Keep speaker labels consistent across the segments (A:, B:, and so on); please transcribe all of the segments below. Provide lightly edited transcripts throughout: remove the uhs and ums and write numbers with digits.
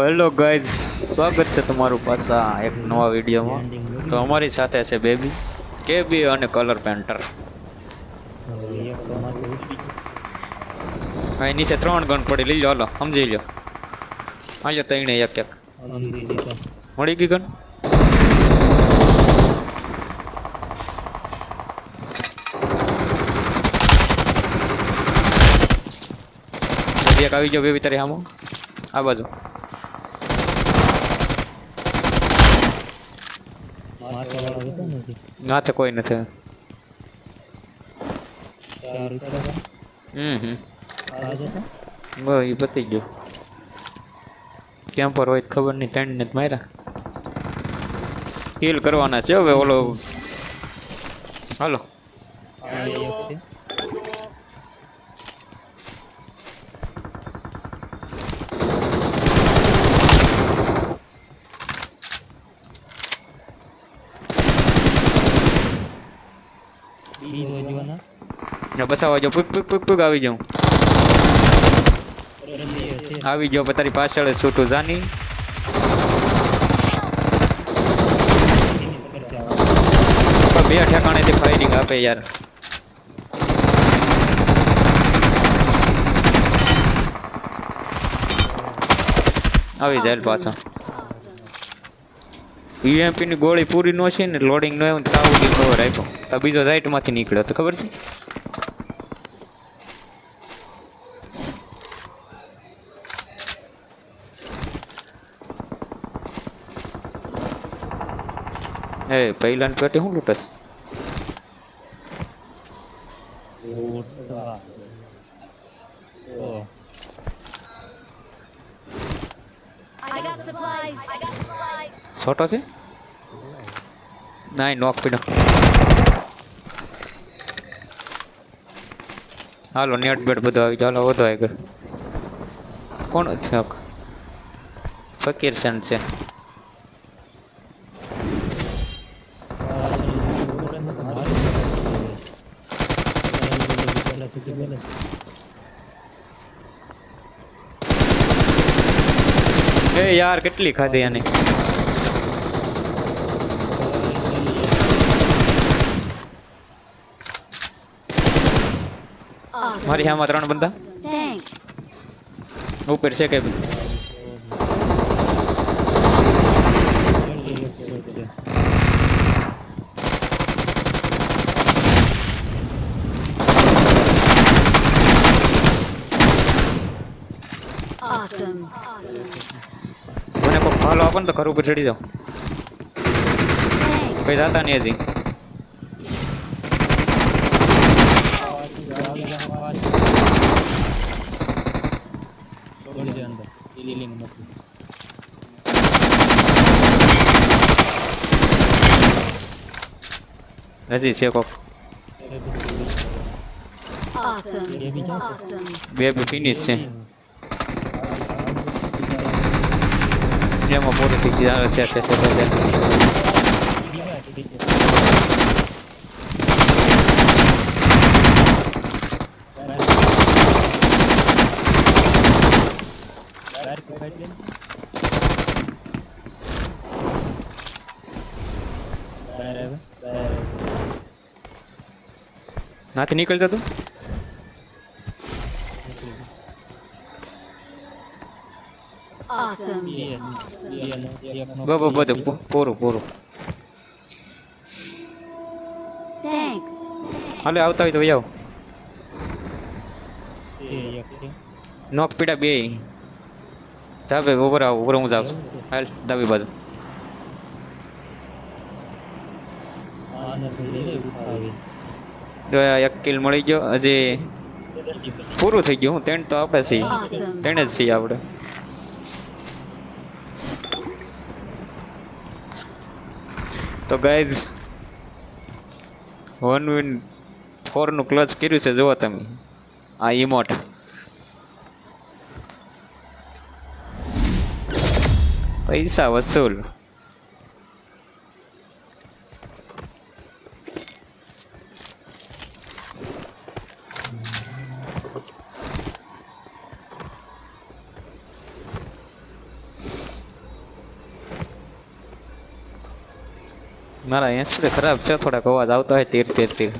A: Hello guys, સ્વાગત છે તમારું પાછા એક નવા વિડીયોમાં. તો અમારી સાથે છે બેબી, કેબી અને કલર પેન્ટર. અહીં નીચે 3 ગન પડી, લઈ લો, હાલો સમજી લો. હાલો તઈને એક એક મળી ગઈ ગન. એક આવી જાઓ બેબી, તારી સામો આ બાજુ. માથે કોઈ નથી. એ પતી ગયું. કેમ્પર હોય ખબર નહીં, ત્રણ ને માર્યા. કિલ કરવાના છે હવે. ઓલો હાલો બસ આવવા જાઓ. પૂક પૂક પૂક પૂક આવી જાઉં. આવી ગયો તારી પાછળ જ છું તું, જાની. બે ઠેકાણેથી ફાયરિંગ આપે યાર. આવી જાય પાછા. યુએમપી ની ગોળી પૂરી નો છે ને, લોડિંગ નો તાવ ખબર આપ્યો તો બીજો સાઈડ માંથી નીકળ્યો તો ખબર છે. એ પહેલા ની પેટી શું લૂટસ. છોટો છે ના, નોક પીડો. હાલો નેટ બેટ બધો આવી ગયો. હાલો વધો આગળ. કોણ છે? ફકીર સેન છે. એ યાર કેટલી ખાધી આને. મારી આમાં 3 બંદા ઉપર છે કે મને કોઈ ફાલો આપો ને તો ઘર ઉપર ચડી જાઓ. કઈ જાતા નહીં હજી. હજી છે કોક. બે ફિનિશ છે. એમાં પૂરી થઈ ગઈ છે. નાથી નીકળતા તું. બધું પૂરું પૂરું. હાલે આવતા હોય તો જાઓ. નોક પીડા બે ધાબે ઉપર આવો. ઉપર હું જાઉં છું. હાલ ડાબી બાજુ. એક કિલ મળી ગયો. હજી પૂરું થઈ ગયું. 3 તો આપણે છીએ. 3 જ છીએ આપણે. તો ગાઈઝ 1v4 નું ક્લચ કર્યું છે. જુઓ તમે આ ઇમોટ. પૈસા વસૂલ. મારા એન્સર ખરાબ છે, થોડાક અવાજ આવતો હોય તીર તીર તીર.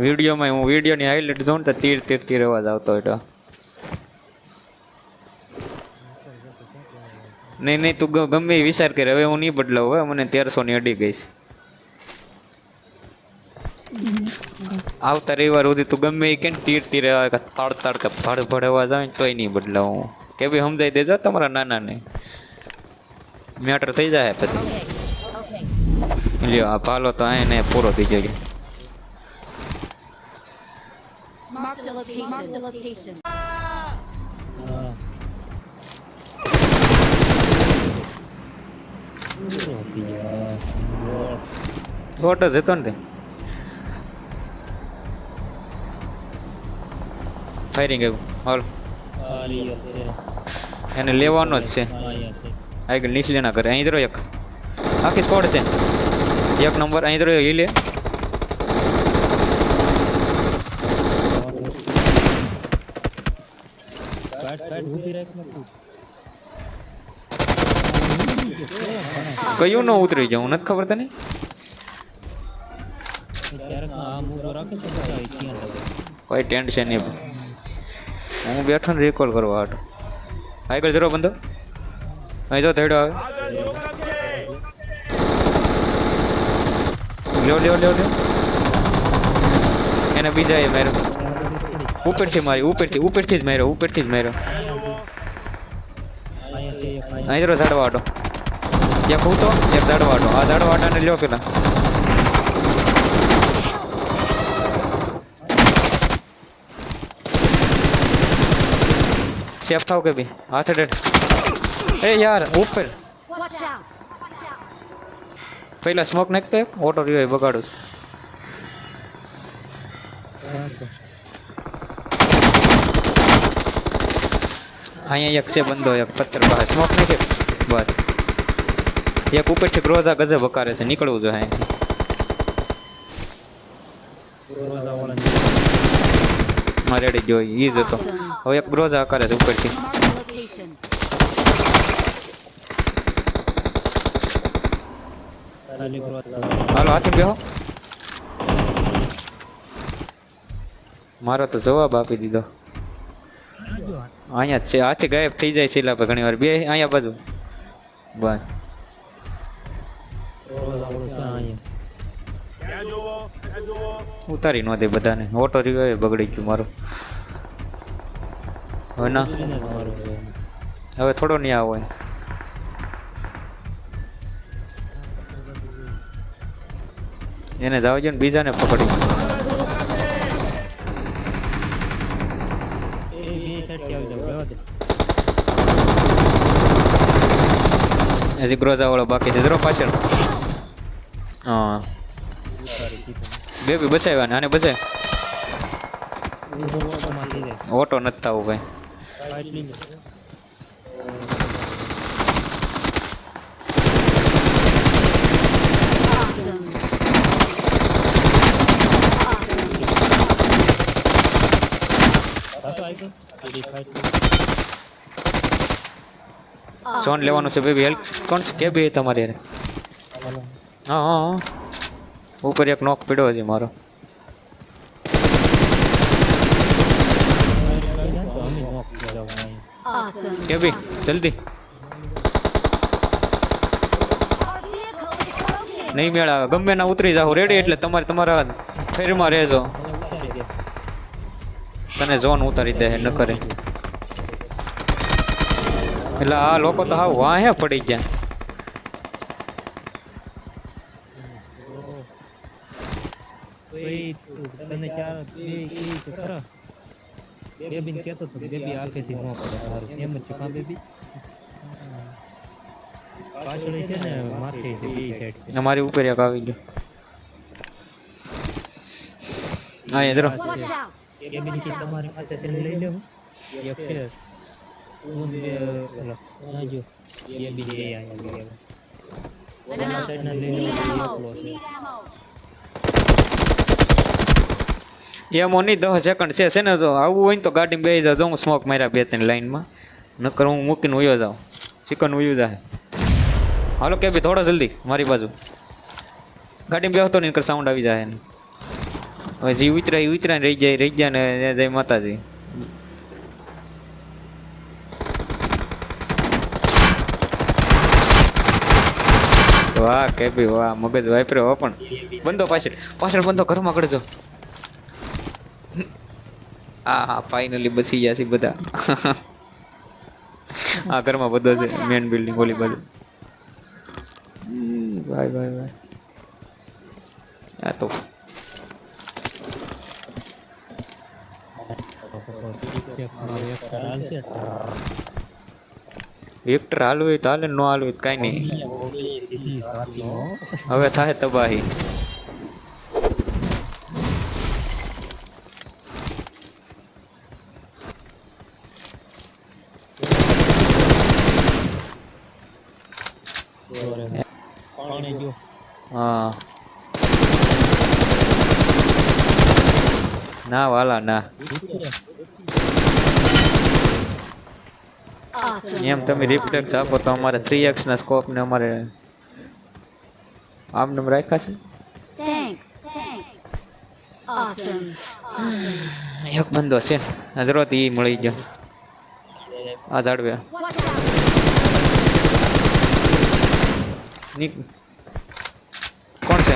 A: વિડીયોમાં હું વિડીયોની હાઇલાઇટ જોઉં તો તીર તીર તીર અવાજ આવતો હોય તો. નહીં નહીં તું ગમે એ વિચાર કરે, હવે હું નહીં બદલાવું. હવે મને 1300 ની અડી ગઈ છે. આવતા રવિવાર સુધી તું ગમે એ કે તીર તીર તડ તડ કે ભડ ભડ અવાજ આવે તોય નહીં બદલાવું. કે ભાઈ સમજાઈ દેજો તમારા નાના ને, મેટર થઈ જાય પછી. લ્યો આ ભાલો તો આને પૂરો થઈ જાય.
B: Marked a location. Marked a location.
A: Photo જતો ને તે ફાયરિંગ આવ્યું. હાલ એને લેવાનો જ છે. આગળ નીચે ના કરે. અહીં જરો એક આખી સ્કોડ છે. એક નંબર અહીં જરો ઈ લે. કયું ન ઉતરી જાઉં નથી ખબર તને. કોઈ ટેન્શન નહીં, હું બેઠો ને રિકોલ કરવા હાટો. આગળ જરો બંધો. અહીં જો થેડો આવે. લ્યો લ્યો લ્યો લ્યો. એને બીજા એ માર્યો. ઉપરથી મારી ઉપરથી જ માર્યો. ઉપરથી જ માર્યો. અહીં જરો ઝાડવા હાટો. એક ઉતો એક ઝાડવા હાટો. આ ઝાડવા હાટાને લ્યો પેલા. સેફ થાવ કે ભી હાથે ડેડ. એ યાર ઉપર
B: Watch out.
A: પહેલા સ્મોક નાખતો એક ઓટો રિવાઇવ બગાડું છું. અહીંયા એક છે બંધો. એક પથ્થર પાસે સ્મોક નાખે બસ. એક ઉપરથી ક્રોઝા ગજબ હકારે છે. નીકળવું જોઈએ અહીંથી. માં રેડી જોઈ ઈ જ હતો. હવે એક બ્રોઝા કરે છે ઉપરથી.
B: Marked a location.
A: હાલો હાથી બેહો. મારો તો જવાબ આપી દીધો. અહીંયા જ છે. હાથી ગાયબ થઈ જાય છે એટલે ઘણી વાર બે અહીંયા બાજુ બસ. ઉતારી નો દે બધાને. ઓટો રિવાઇવ બગડી ગયું મારું. હવે ના હવે થોડો નહીં આવો. એને જાવ જો ને બીજાને પકડી. હજી ગ્રોઝા વાળો બાકી છે. જરો પાછળ. હા બેબી બચાવ્યા ને આને બચાય. ઓટો નથી થવું ભાઈ. ઝોન લેવાનું છે બેબી. હેલ્પ કોણ છે કે બી તમારી યાર. હા હા ઉપર એક નોક પડ્યો છે મારો.
B: Awesome.
A: કે બી જલ્દી
B: Our vehicle is smoking.
A: નહીં મેળ આવે. ગમે ના ઉતરી જાઓ રેડી. એટલે તમારે તમારા ફેરમાં રહેજો. તને ઝોન ઉતારી દે ન કરે. એટલે આ લોકો તો હાવ વાહે પડી ગયા. અમારી ઉપર એક આવી ગયો. હા એ જરો.
B: Watch out.
C: તમારી પાસે છે લઈ લેવું. એક છે
B: Enough.
C: સાઈડના લઈ
B: We need
C: લેવું.
B: ammo. We need ammo.
A: એમ નહીં 10 સેકન્ડ છે ને. જો આવું હોય ને તો ગાડી બેસી જાવ. હું સ્મોક માર્યા 2-3 લાઈનમાં. નકર હું મૂકીને વયો જાઉં. ચિકન ઉયું જાય. હાલો કે ભી થોડો જલ્દી મારી બાજુ. ગાડીમાં બેસતો નહીં, સાઉન્ડ આવી જાય એને. હવે જી ઉતરાય રહી જાય ને જય માતાજી. વાહ કે ભી વાહ, મગજ વાપરે હો. પણ બંધો પાછળ બંધો ઘરમાં કરજો. હા ફાઇનલી બચી ગયા છે બધા. આ ઘરમાં બધો છે, મેન બિલ્ડિંગ ઓલી બાજુ. ભાઈ આ તો વેક્ટર હાલવું હોય તો હાલે, ન હાલવું હોય તો કાંઈ નહીં. હવે થાય તબાહી. હા ના વાલા ના,
B: Awesome.
A: એમ તમે રિફ્લેક્સ આપો તો અમારે 3x ના સ્કોપ ને અમારે આમ નમ રાખ્યા છે.
B: Thanks. Awesome.
A: એક બંદો છે જરૂરત ઈ મળી ગયો આ ઝાડવે.
B: Watch out.
A: કોણ છે?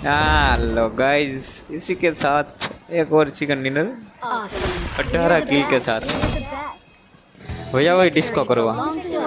A: हेलो गाइस, इसी के साथ एक और चिकन डिनर
B: Awesome.
A: 18 किल के साथ. भैया वही डिस्को करवा.
B: Belongs to